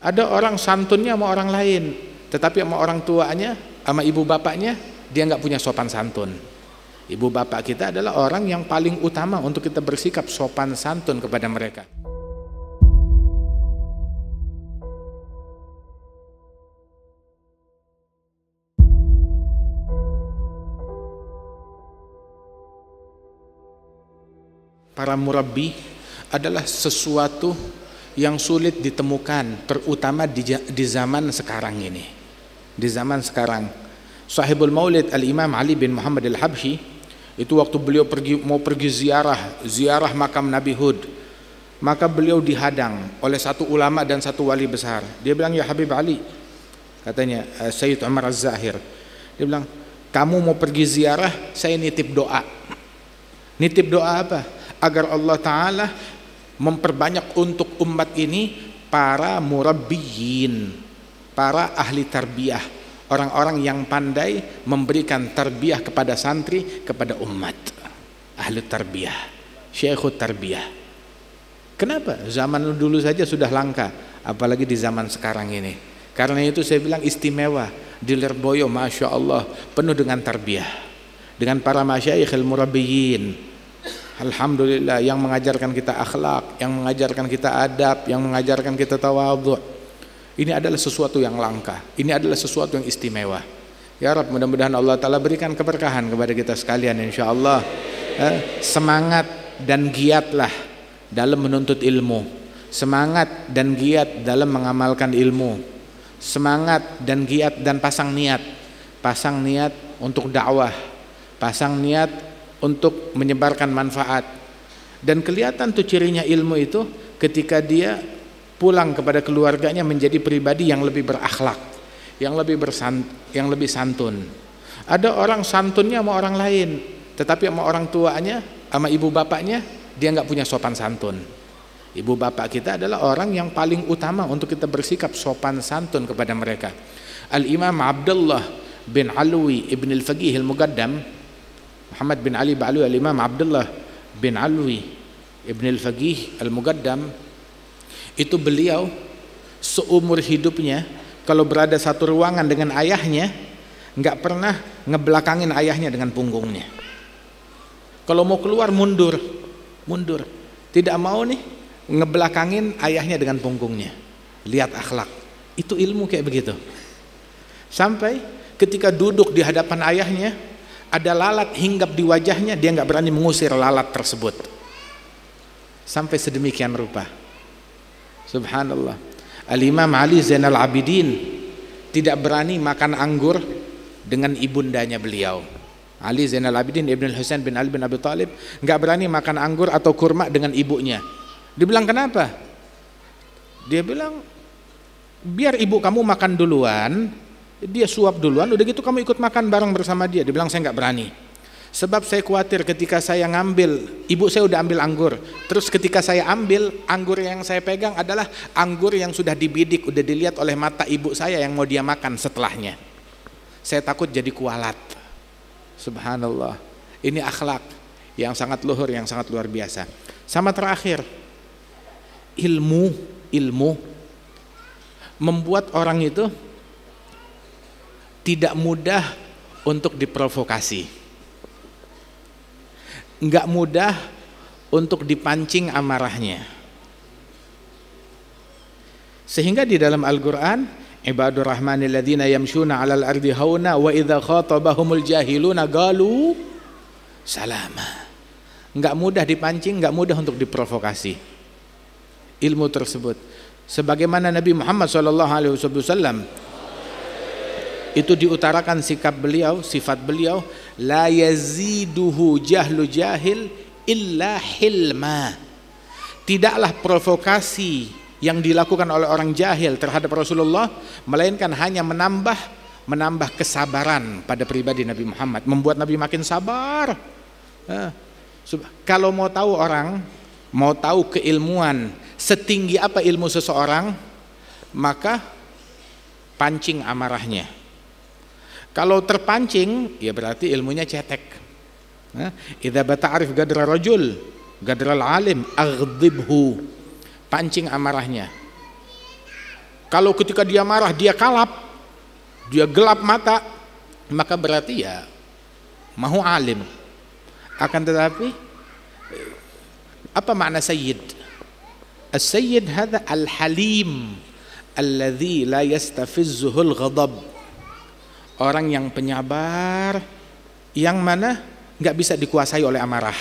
Ada orang santunnya sama orang lain, tetapi sama orang tuanya, sama ibu bapaknya, dia nggak punya sopan santun. Ibu bapak kita adalah orang yang paling utama untuk kita bersikap sopan santun kepada mereka. Para murabbi adalah sesuatu yang sulit ditemukan, terutama di zaman sekarang ini. Di zaman sekarang, Sahibul Maulid Al-Imam Ali bin Muhammad Al-Habsyi, itu waktu beliau mau pergi ziarah makam Nabi Hud, maka beliau dihadang oleh satu ulama dan satu wali besar. Dia bilang, "Ya Habib Ali," katanya Sayyid Umar Az-Zahir, dia bilang, "Kamu mau pergi ziarah, saya nitip doa." Nitip doa apa? Agar Allah Ta'ala memperbanyak untuk umat ini para murabbiyin, para ahli tarbiyah, orang-orang yang pandai memberikan tarbiyah kepada santri, kepada umat. Ahli tarbiyah, syekhut tarbiyah. Kenapa? Zaman dulu saja sudah langka, apalagi di zaman sekarang ini. Karena itu saya bilang istimewa di Lirboyo, Masya Allah, penuh dengan tarbiyah, dengan para masyayikhil murabbiyin. Alhamdulillah, yang mengajarkan kita akhlak, yang mengajarkan kita adab, yang mengajarkan kita tawadhu. Ini adalah sesuatu yang langka, ini adalah sesuatu yang istimewa. Ya Rabb, mudah-mudahan Allah Ta'ala berikan keberkahan kepada kita sekalian, insya-Allah. Semangat dan giatlah dalam menuntut ilmu, semangat dan giat dalam mengamalkan ilmu, semangat dan giat dan pasang niat untuk dakwah, pasang niat untuk menyebarkan manfaat. Dan kelihatan tuh cirinya ilmu itu ketika dia pulang kepada keluarganya menjadi pribadi yang lebih berakhlak, yang lebih santun. Ada orang santunnya sama orang lain, tetapi sama orang tuanya, sama ibu bapaknya, dia nggak punya sopan santun. Ibu bapak kita adalah orang yang paling utama untuk kita bersikap sopan santun kepada mereka. Al-Imam Abdullah bin Alwi ibn al-Faqih al-Muqaddam, Muhammad bin Ali Ba'alwi, Al-Imam Abdullah bin Alwi ibn al-Faqih al-Muqaddam, itu beliau seumur hidupnya kalau berada satu ruangan dengan ayahnya nggak pernah ngebelakangin ayahnya dengan punggungnya. Kalau mau keluar mundur, tidak mau nih ngebelakangin ayahnya dengan punggungnya. Lihat akhlak, itu ilmu kayak begitu. Sampai ketika duduk di hadapan ayahnya, ada lalat hinggap di wajahnya, dia nggak berani mengusir lalat tersebut. Sampai sedemikian rupa. Subhanallah. Al-Imam Ali Zainal Abidin tidak berani makan anggur dengan ibundanya beliau. Ali Zainal Abidin Ibn Husain bin Ali bin Abi Thalib nggak berani makan anggur atau kurma dengan ibunya. Dibilang kenapa? Dia bilang, biar ibu kamu makan duluan, dia suap duluan, udah gitu kamu ikut makan bareng bersama dia. Dia bilang, saya nggak berani, sebab saya khawatir ketika saya ngambil, ibu saya udah ambil anggur, terus ketika saya ambil, anggur yang saya pegang adalah anggur yang sudah dibidik, udah dilihat oleh mata ibu saya yang mau dia makan setelahnya. Saya takut jadi kualat. Subhanallah, ini akhlak yang sangat luhur, yang sangat luar biasa. Sama terakhir, ilmu membuat orang itu tidak mudah untuk diprovokasi, nggak mudah untuk dipancing amarahnya. Sehingga di dalam Al-Quran, ibadur rahmanil ladzina yamshuna 'alal ardi hauna wa idza khatabahumul jahiluna qalu salama. Nggak mudah dipancing, nggak mudah untuk diprovokasi ilmu tersebut. Sebagaimana Nabi Muhammad SAW itu diutarakan sikap beliau, sifat beliau, la yaziduhu jahlu jahil illa hilma. Tidaklah provokasi yang dilakukan oleh orang jahil terhadap Rasulullah melainkan hanya menambah kesabaran pada pribadi Nabi Muhammad, membuat Nabi makin sabar. Kalau mau tahu orang, mau tahu keilmuan setinggi apa ilmu seseorang, maka pancing amarahnya. Kalau terpancing, ya berarti ilmunya cetek. Idza bata'arif gadra rajul, gadral alim, aghdibhu. Pancing amarahnya. Kalau ketika dia marah dia kalap, dia gelap mata, maka berarti ya mahu alim. Akan tetapi apa makna sayyid? As-sayyid hadha al-halim alladhi la yastafizzuhu al-ghadab. Orang yang penyabar, yang mana nggak bisa dikuasai oleh amarah.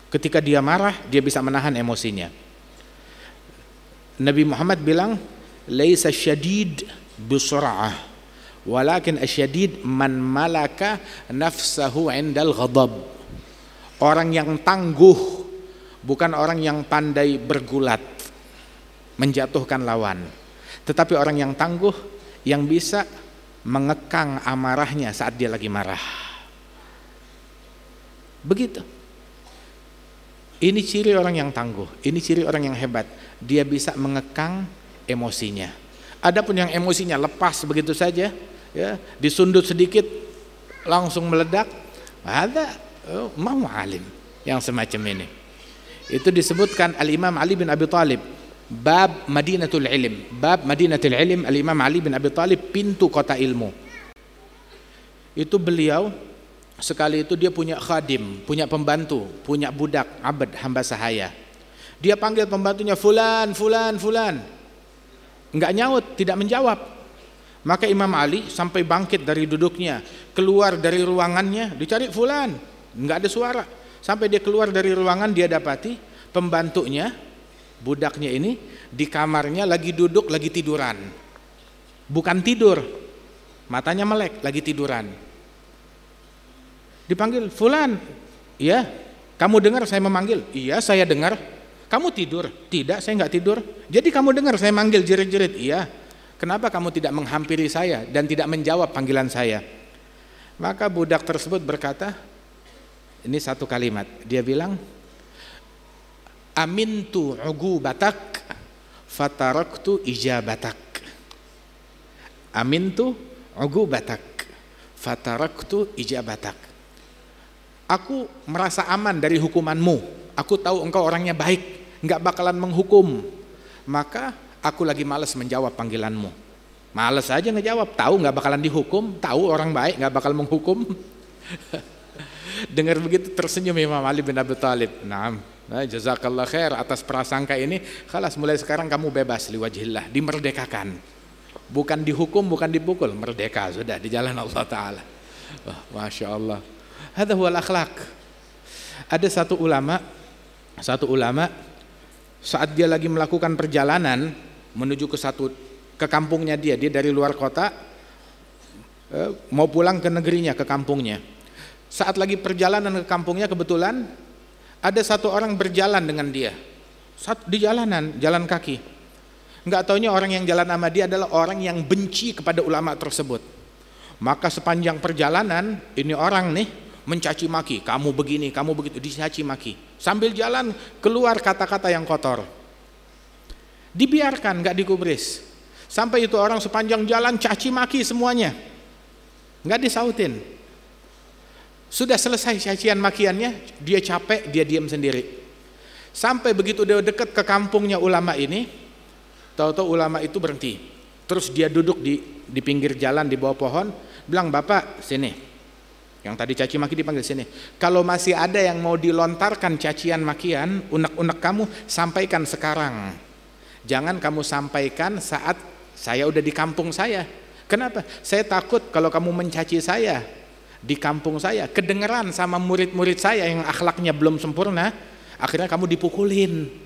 Ketika dia marah, dia bisa menahan emosinya. Nabi Muhammad bilang, laisa syadid bisur'ah, walakin asyadid man malaka nafsahu indal ghadab. Orang yang tangguh bukan orang yang pandai bergulat, menjatuhkan lawan, tetapi orang yang tangguh yang bisa mengekang amarahnya saat dia lagi marah. Begitu. Ini ciri orang yang tangguh, ini ciri orang yang hebat. Dia bisa mengekang emosinya. Adapun yang emosinya lepas begitu saja, ya, disundut sedikit langsung meledak, ada mau alim yang semacam ini. Itu disebutkan Al-Imam Ali bin Abi Thalib, bab Madinatul Ilm. Bab Madinatul Ilm, Al-Imam Ali bin Abi Thalib, pintu kota ilmu. Itu beliau sekali itu dia punya khadim, punya pembantu, punya budak, abad, hamba sahaya. Dia panggil pembantunya, fulan, fulan, fulan. Enggak nyaut, tidak menjawab. Maka Imam Ali sampai bangkit dari duduknya, keluar dari ruangannya, dicari fulan, enggak ada suara. Sampai dia keluar dari ruangan, dia dapati pembantunya, budaknya ini di kamarnya lagi duduk, lagi tiduran. Bukan tidur, matanya melek, lagi tiduran. Dipanggil, fulan, iya, kamu dengar saya memanggil? Iya, saya dengar. Kamu tidur? Tidak, saya enggak tidur. Jadi kamu dengar saya manggil jerit-jerit? Iya. Kenapa kamu tidak menghampiri saya dan tidak menjawab panggilan saya? Maka budak tersebut berkata, ini satu kalimat, dia bilang, amintu ugubatak fataraktu ijabatak. Amintu ugubatak fataraktu ijabatak. Aku merasa aman dari hukumanmu. Aku tahu engkau orangnya baik, enggak bakalan menghukum. Maka aku lagi malas menjawab panggilanmu. Malas aja ngejawab, tahu enggak bakalan dihukum, tahu orang baik enggak bakal menghukum. Dengar begitu tersenyum Imam Ali bin Abi Thalib. Naam, jazakallah khair atas prasangka ini. Khalas, mulai sekarang kamu bebas liwajhillah, dimerdekakan. Bukan dihukum, bukan dipukul, merdeka sudah di jalan Allah Ta'ala. Masya Allah. Hadha huwal akhlaq. Ada satu ulama saat dia lagi melakukan perjalanan menuju ke kampungnya dia dari luar kota mau pulang ke negerinya, ke kampungnya. Saat lagi perjalanan ke kampungnya kebetulan ada satu orang berjalan dengan dia. Di jalanan, jalan kaki. Enggak taunya orang yang jalan sama dia adalah orang yang benci kepada ulama tersebut. Maka sepanjang perjalanan ini orang nih mencaci maki, kamu begini, kamu begitu, dicaci maki. Sambil jalan keluar kata-kata yang kotor. Dibiarkan, nggak digubris. Sampai itu orang sepanjang jalan caci maki semuanya, nggak disautin. Sudah selesai cacian makiannya, dia capek, dia diam sendiri. Sampai begitu dia dekat ke kampungnya ulama ini, tahu-tahu ulama itu berhenti. Terus dia duduk di pinggir jalan di bawah pohon, bilang, bapak sini. Yang tadi caci maki dipanggil sini. Kalau masih ada yang mau dilontarkan cacian makian, unek-unek kamu, sampaikan sekarang. Jangan kamu sampaikan saat saya udah di kampung saya. Kenapa? Saya takut kalau kamu mencaci saya di kampung saya, kedengeran sama murid-murid saya yang akhlaknya belum sempurna, akhirnya kamu dipukulin.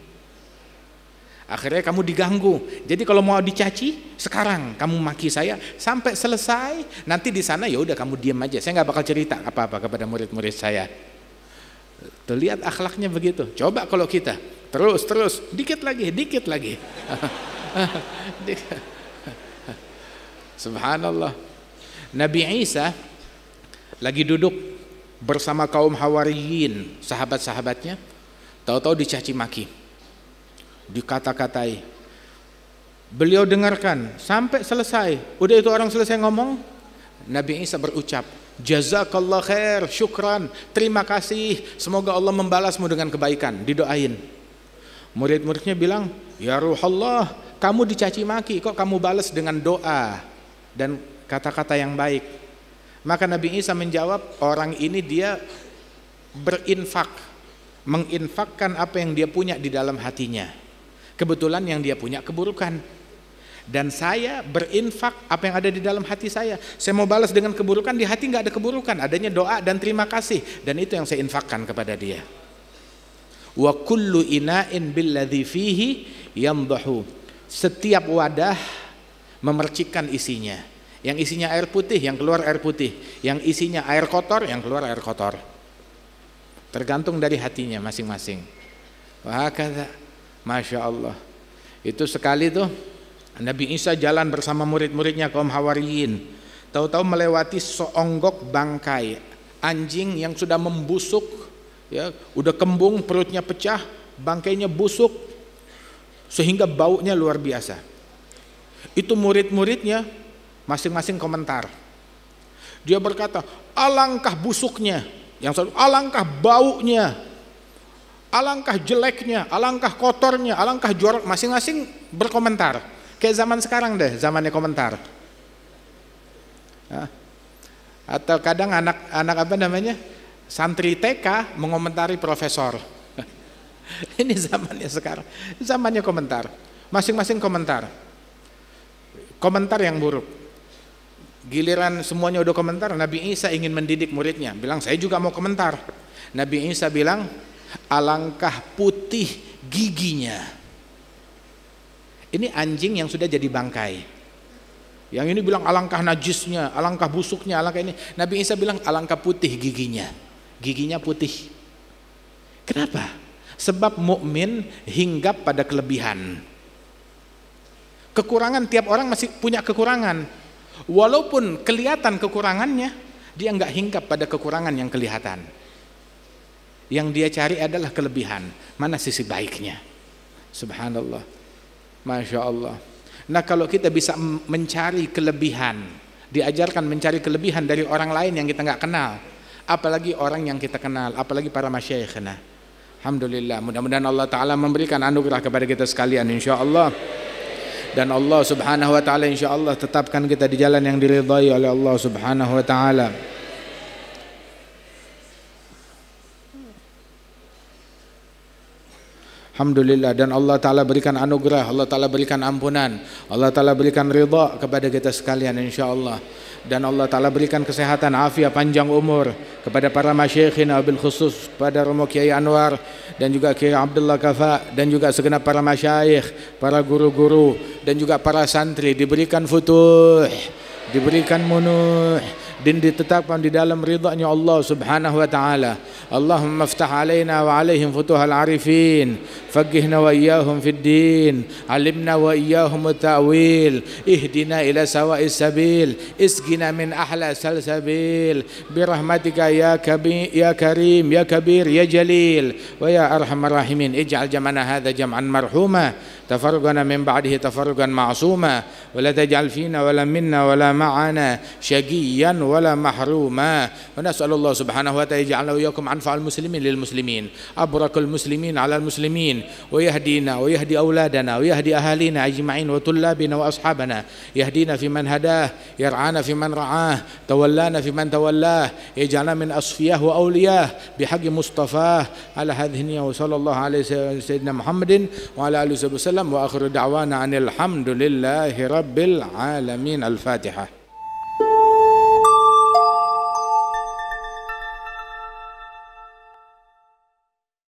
Akhirnya kamu diganggu. Jadi kalau mau dicaci, sekarang kamu maki saya sampai selesai. Nanti di sana ya udah kamu diam aja. Saya nggak bakal cerita apa-apa kepada murid-murid saya. Tuh, lihat akhlaknya begitu. Coba kalau kita terus dikit lagi. Subhanallah. Nabi Isa lagi duduk bersama kaum Hawariyin, sahabat-sahabatnya, tahu-tahu dicaci maki, dikata-katai. Beliau dengarkan sampai selesai. Udah itu orang selesai ngomong, Nabi Isa berucap, jazakallah khair, syukran, terima kasih, semoga Allah membalasmu dengan kebaikan. Didoain. Murid-muridnya bilang, ya Ruhallah, kamu dicaci maki, kok kamu balas dengan doa dan kata-kata yang baik? Maka Nabi Isa menjawab, orang ini dia berinfak, menginfakkan apa yang dia punya di dalam hatinya. Kebetulan yang dia punya keburukan, dan saya berinfak apa yang ada di dalam hati saya. Saya mau balas dengan keburukan, di hati nggak ada keburukan, adanya doa dan terima kasih, dan itu yang saya infakkan kepada dia. Wa kullu ina'in billadhi fihi yamdahu. Setiap wadah memercikkan isinya. Yang isinya air putih, yang keluar air putih. Yang isinya air kotor, yang keluar air kotor. Tergantung dari hatinya masing-masing. Wah, kata, Masya Allah. Itu sekali tuh Nabi Isa jalan bersama murid-muridnya kaum Hawariyin. Tahu-tahu melewati seonggok bangkai anjing yang sudah membusuk, ya, udah kembung, perutnya pecah, bangkainya busuk sehingga baunya luar biasa. Itu murid-muridnya masing-masing komentar. Dia berkata, alangkah busuknya. Yang satu, alangkah baunya, alangkah jeleknya, alangkah kotornya, alangkah jorok. Masing-masing berkomentar. Kayak zaman sekarang deh, zamannya komentar. Atau kadang anak apa namanya, santri TK mengomentari profesor. Ini zamannya sekarang, zamannya komentar. Masing-masing komentar. Komentar yang buruk. Giliran semuanya udah komentar, Nabi Isa ingin mendidik muridnya, bilang saya juga mau komentar. Nabi Isa bilang, alangkah putih giginya. Ini anjing yang sudah jadi bangkai. Yang ini bilang alangkah najisnya, alangkah busuknya, alangkah ini. Nabi Isa bilang alangkah putih giginya. Giginya putih. Kenapa? Sebab mukmin hinggap pada kelebihan. Kekurangan, tiap orang masih punya kekurangan. Walaupun kelihatan kekurangannya, dia nggak hinggap pada kekurangan yang kelihatan. Yang dia cari adalah kelebihan. Mana sisi baiknya? Subhanallah, Masya Allah. Nah, kalau kita bisa mencari kelebihan, diajarkan mencari kelebihan dari orang lain yang kita nggak kenal, apalagi orang yang kita kenal, apalagi para masyayikhna. Alhamdulillah, mudah-mudahan Allah Ta'ala memberikan anugerah kepada kita sekalian, insya Allah. Dan Allah Subhanahu wa Ta'ala insya Allah tetapkan kita di jalan yang diridhai oleh Allah Subhanahu wa Ta'ala. Alhamdulillah. Dan Allah Ta'ala berikan anugerah, Allah Ta'ala berikan ampunan, Allah Ta'ala berikan ridha kepada kita sekalian insya Allah. Dan Allah Ta'ala berikan kesehatan, afiat, panjang umur kepada para masyayikhina, bil khusus kepada Romo Kiai Anwar dan juga Kiai Abdullah Kafa, dan juga segenap para masyayikh, para guru-guru, dan juga para santri diberikan futuh, diberikan munuh, dan ditetapkan di dalam ridhanya Allah Subhanahu wa Ta'ala. Allahumma aftah alaina wa alaihim futuhal arifin, faqihna wa iyyahum fid din, alimna wa iyyahum at-ta'wil, ihdina ila sawa'is sabil, isqina min ahla salsabil, birahmatika ya karim ya kabir ya jalil wa ya arhamar rahimin. Ij'al jam'ana hadha jam'an marhuma, tafarruqana min ba'dihi tafarruqan ma'suma, wa la taj'al fina wa la minna wa la ma'ana syaqiyan ولا محروما. ونسأل الله سبحانه وتعالى يجعلنا وإياكم أنفع المسلمين للمسلمين، أبرك المسلمين على المسلمين، ويهدينا ويهدي أولادنا ويهدي أهالينا أجمعين وطلابنا وأصحابنا، يهدينا في من هداه، يرعانا في من رعاه، تولانا في من تولاه، يجعلنا من أصفياه وأولياه بحق مصطفاه. على هذه النية وصلى الله على سيدنا محمد وعلى آله وسلم، وآخر دعوانا أن الحمد لله رب العالمين. الفاتحة.